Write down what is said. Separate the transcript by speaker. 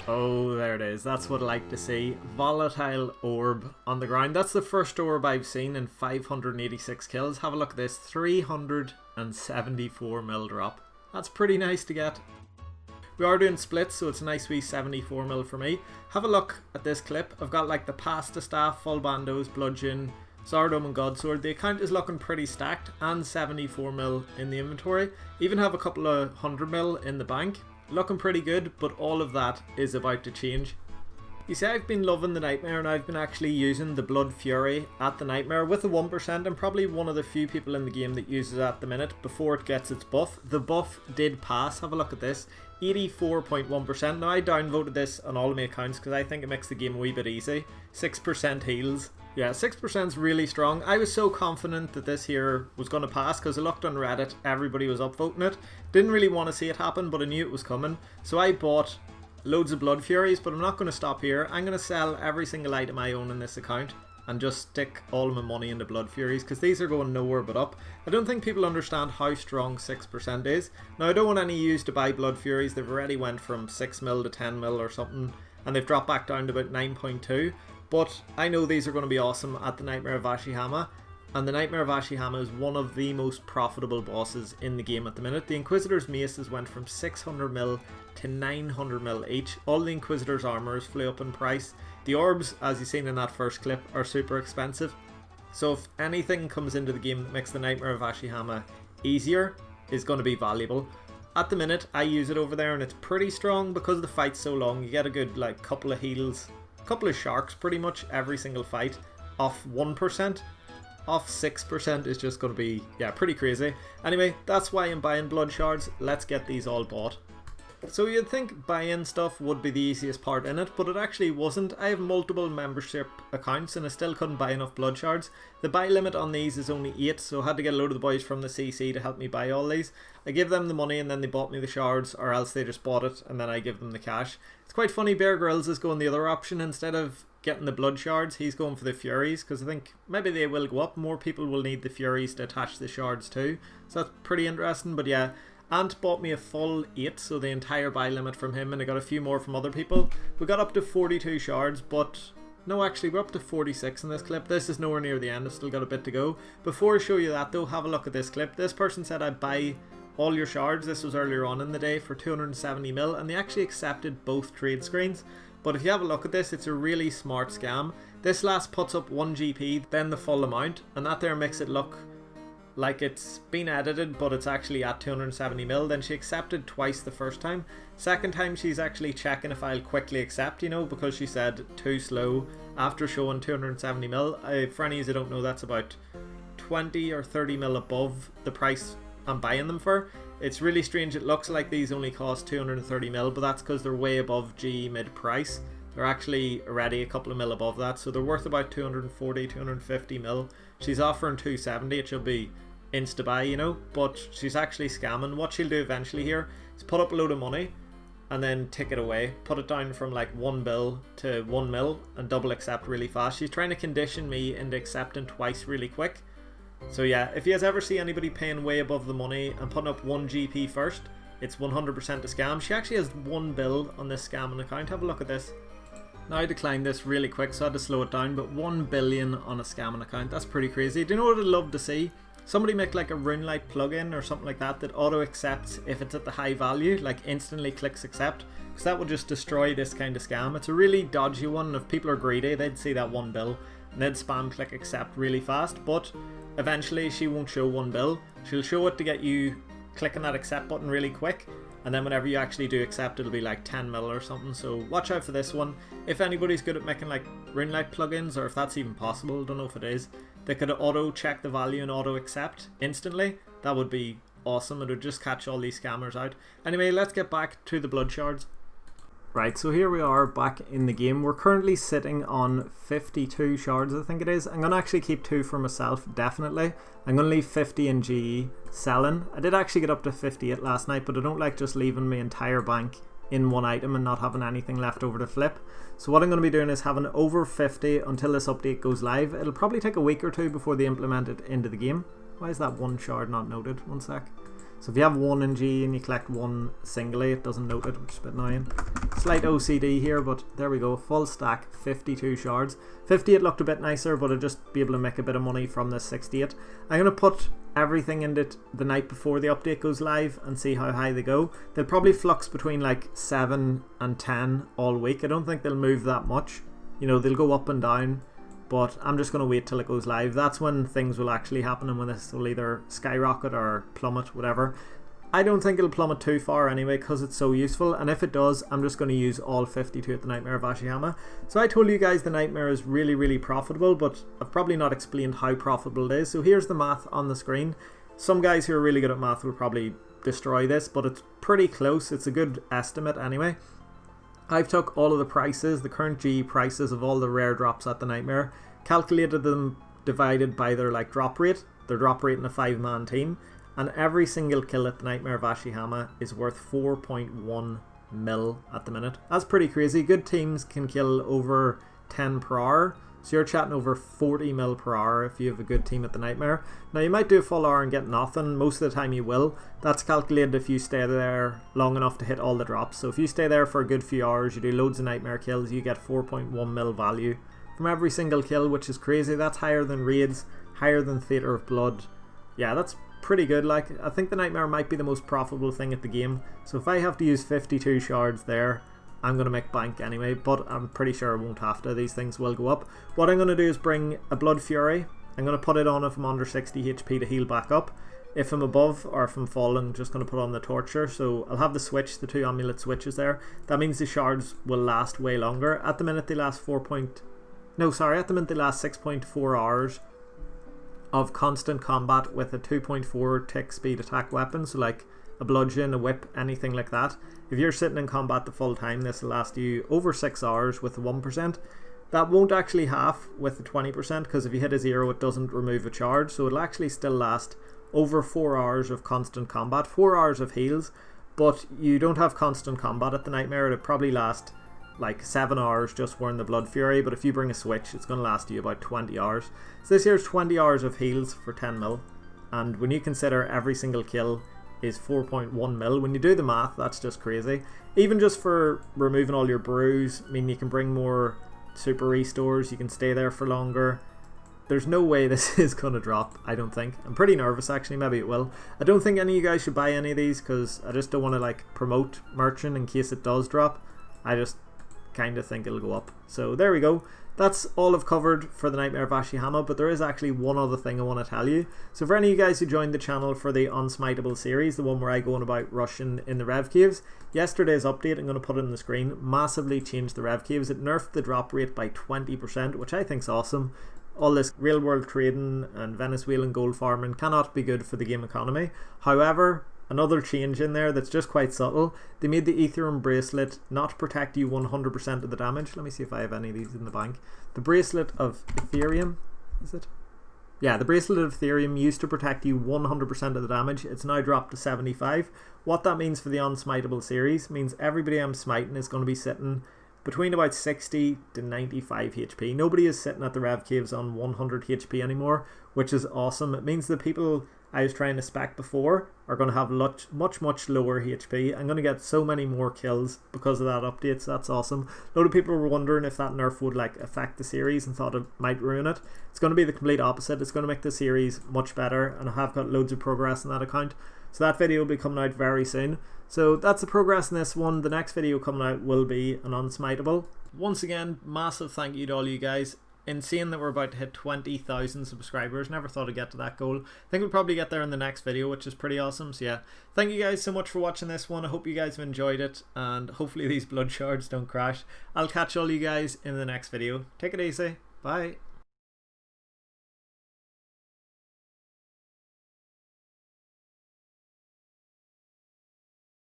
Speaker 1: Oh, there it is. That's what I like to see. Volatile orb on the ground. That's the first orb I've seen in 586 kills. Have a look at this. 374 mil drop. That's pretty nice to get. We are doing splits, so it's a nice wee 74 mil for me. Have a look at this clip. I've got like the pasta staff, full bandos, bludgeon, Zardome and Godsword. The account is looking pretty stacked and 74 mil in the inventory. Even have a couple of 100 mil in the bank. Looking pretty good, but all of that is about to change. You see, I've been loving the Nightmare and I've been actually using the Blood Fury at the Nightmare with the 1%. I'm probably one of the few people in the game that uses it at the minute before it gets its buff. The buff did pass. Have a look at this. 84.1%. Now I downvoted this on all of my accounts because I think it makes the game a wee bit easy. 6% heals. Yeah, 6% is really strong. I was so confident that this here was going to pass because I looked on Reddit, everybody was upvoting it. Didn't really want to see it happen, but I knew it was coming. So I bought loads of Blood Furies, but I'm not going to stop here. I'm going to sell every single item I own in this account and just stick all of my money into Blood Furies because these are going nowhere but up. I don't think people understand how strong 6% is. Now I don't want any use to buy Blood Furies. They've already went from 6 mil to 10 mil or something and they've dropped back down to about 9.2. But I know these are going to be awesome at the Nightmare of Ashihama. And the Nightmare of Ashihama is one of the most profitable bosses in the game at the minute. The Inquisitor's maces went from 600 mil to 900 mil each. All the Inquisitor's armors flew up in price. The orbs, as you've seen in that first clip, are super expensive. So if anything comes into the game that makes the Nightmare of Ashihama easier, is going to be valuable. At the minute, I use it over there and it's pretty strong because the fight's so long. You get a good like couple of heals, couple of sharks pretty much every single fight off 1%. Off 6% is just going to be, yeah, pretty crazy. Anyway, that's why I'm buying blood shards. Let's get these all bought. So you'd think buying stuff would be the easiest part in it, but it actually wasn't. I have multiple membership accounts and I still couldn't buy enough blood shards. The buy limit on these is only 8, so I had to get a load of the boys from the CC to help me buy all these. I give them the money and then they bought me the shards, or else they just bought it and then I give them the cash. It's quite funny, Bear Grylls is going the other option. Instead of getting the blood shards, he's going for the Furies, because I think maybe they will go up. More people will need the Furies to attach the shards too, so that's pretty interesting. But yeah, Ant bought me a full 8, so the entire buy limit from him, and I got a few more from other people. We got up to 42 shards, but no, actually we're up to 46 in this clip. This is nowhere near the end, I've still got a bit to go. Before I show you that though, have a look at this clip. This person said I'd buy all your shards. This was earlier on in the day for 270 mil, and they actually accepted both trade screens. But if you have a look at this, it's a really smart scam. This last puts up 1 GP, then the full amount, and that there makes it look like it's been edited, but it's actually at 270 mil. Then she accepted twice the first time. Second time she's actually checking if I'll quickly accept, you know, because she said too slow after showing 270 mil. For any of you who don't know, that's about 20 or 30 mil above the price I'm buying them for. It's really strange. It looks like these only cost 230 mil, but that's because they're way above G mid price. They're actually already a couple of mil above that, so they're worth about 240, 250 mil. She's offering 270. It should be insta buy, you know, but she's actually scamming. What she'll do eventually here is put up a load of money and then take it away, put it down from like 1 bill to 1 mil and double accept really fast. She's trying to condition me into accepting twice really quick. So yeah, if you guys ever see anybody paying way above the money and putting up 1 GP first, it's 100% a scam. She actually has 1 bill on this scamming account. Have a look at this. Now I declined this really quick, so I had to slow it down, but 1 billion on a scamming account, that's pretty crazy. Do you know what I'd love to see? Somebody make like a RuneLite plugin or something like that that auto accepts if it's at the high value, like instantly clicks accept, because that would just destroy this kind of scam. It's a really dodgy one. If people are greedy, they'd see that 1 bill and they'd spam click accept really fast, but eventually she won't show 1 bill. She'll show it to get you clicking that accept button really quick, and then whenever you actually do accept, it'll be like 10 mil or something. So watch out for this one. If anybody's good at making like RuneLite plugins, or if that's even possible, don't know if it is, they could auto check the value and auto accept instantly. That would be awesome. It would just catch all these scammers out. Anyway, let's get back to the blood shards. Right, so here we are back in the game. We're currently sitting on 52 shards, I think it is. I'm going to actually keep 2 for myself, definitely. I'm going to leave 50 in GE selling. I did actually get up to 58 last night, but I don't like just leaving my entire bank in one item and not having anything left over to flip. So what I'm going to be doing is having over 50 until this update goes live. It'll probably take a week or 2 before they implement it into the game. Why is that 1 shard not noted? One sec. So if you have one in G and you collect one singly, it doesn't note it, which is a bit annoying. Slight OCD here, but there we go. Full stack, 52 shards. 58 looked a bit nicer, but I'll just be able to make a bit of money from this 68. I'm going to put everything in it the night before the update goes live and see how high they go. They'll probably flux between like 7 and 10 all week. I don't think they'll move that much. You know, they'll go up and down, but I'm just going to wait till it goes live. That's when things will actually happen and when this will either skyrocket or plummet, whatever. I don't think it'll plummet too far anyway because it's so useful, and if it does, I'm just going to use all 52 at the Nightmare of Ashihama. So I told you guys the Nightmare is really profitable, but I've probably not explained how profitable it is. So here's the math on the screen. Some guys who are really good at math will probably destroy this, but it's pretty close. It's a good estimate anyway. I've took all of the prices, the current G prices of all the rare drops at the Nightmare, calculated them divided by their drop rate in a 5-man team, and every single kill at the Nightmare of Ashihama is worth 4.1 mil at the minute. That's pretty crazy. Good teams can kill over 10 per hour, so you're chatting over 40 mil per hour if you have a good team at the Nightmare. Now you might do a full hour and get nothing, most of the time you will. That's calculated if you stay there long enough to hit all the drops. So if you stay there for a good few hours, you do loads of Nightmare kills, you get 4.1 mil value from every single kill, which is crazy. That's higher than raids, higher than Theatre of Blood. Yeah, that's pretty good. Like, I think the Nightmare might be the most profitable thing at the game. So if I have to use 52 shards there, I'm going to make bank anyway, but I'm pretty sure I won't have to. These things will go up. What I'm going to do is bring a Blood Fury. I'm going to put it on if I'm under 60 HP to heal back up. If I'm above or if I'm falling, I'm just going to put on the Torture. So I'll have the switch, the 2 amulet switches there. That means the shards will last way longer. At the minute they last 6.4 hours of constant combat with a 2.4 tick speed attack weapon, so like a bludgeon, a whip, anything like that. If you're sitting in combat the full time, this will last you over 6 hours with the 1%. That won't actually half with the 20%, because if you hit a 0 it doesn't remove a charge, so it'll actually still last over 4 hours of constant combat, 4 hours of heals, but you don't have constant combat at the Nightmare. It'll probably last like 7 hours just wearing the Blood Fury, but if you bring a switch it's going to last you about 20 hours. So this here's 20 hours of heals for 10 mil, and when you consider every single kill is 4.1 mil, when you do the math, that's just crazy. Even just for removing all your brews, I mean, you can bring more super restores, you can stay there for longer. There's no way this is going to drop, I don't think. I'm pretty nervous actually, maybe it will. I don't think any of you guys should buy any of these because I just don't want to like promote merchant in case it does drop. I just kind of think it'll go up. So there we go. That's all I've covered for the Nightmare of Ashihama, but there is actually one other thing I want to tell you. So for any of you guys who joined the channel for the Unsmiteable series, the one where I go on about rushing in the Rev Caves, yesterday's update, I'm going to put it on the screen, massively changed the Rev Caves. It nerfed the drop rate by 20%, which I think is awesome. All this real world trading and Venezuelan gold farming cannot be good for the game economy. However, another change in there that's just quite subtle. They made the Ethereum bracelet not protect you 100% of the damage. Let me see if I have any of these in the bank. The bracelet of Ethereum, is it? Yeah, the bracelet of Ethereum used to protect you 100% of the damage. It's now dropped to 75. What that means for the Unsmiteable series means everybody I'm smiting is going to be sitting between about 60 to 95 HP. Nobody is sitting at the Rev Caves on 100 HP anymore, which is awesome. It means the people I was trying to spec before are going to have much lower HP. I'm going to get so many more kills because of that update, so that's awesome. A lot of people were wondering if that nerf would like affect the series and thought it might ruin it. It's going to be the complete opposite. It's going to make the series much better, and I have got loads of progress in that account. So that video will be coming out very soon. So that's the progress in this one. The next video coming out will be an Unsmiteable. Once again, massive thank you to all you guys. Insane that we're about to hit 20,000 subscribers. Never thought I'd get to that goal. I think we'll probably get there in the next video, which is pretty awesome. So yeah, thank you guys so much for watching this one. I hope you guys have enjoyed it, and hopefully these blood shards don't crash. I'll catch all you guys in the next video. Take it easy. Bye.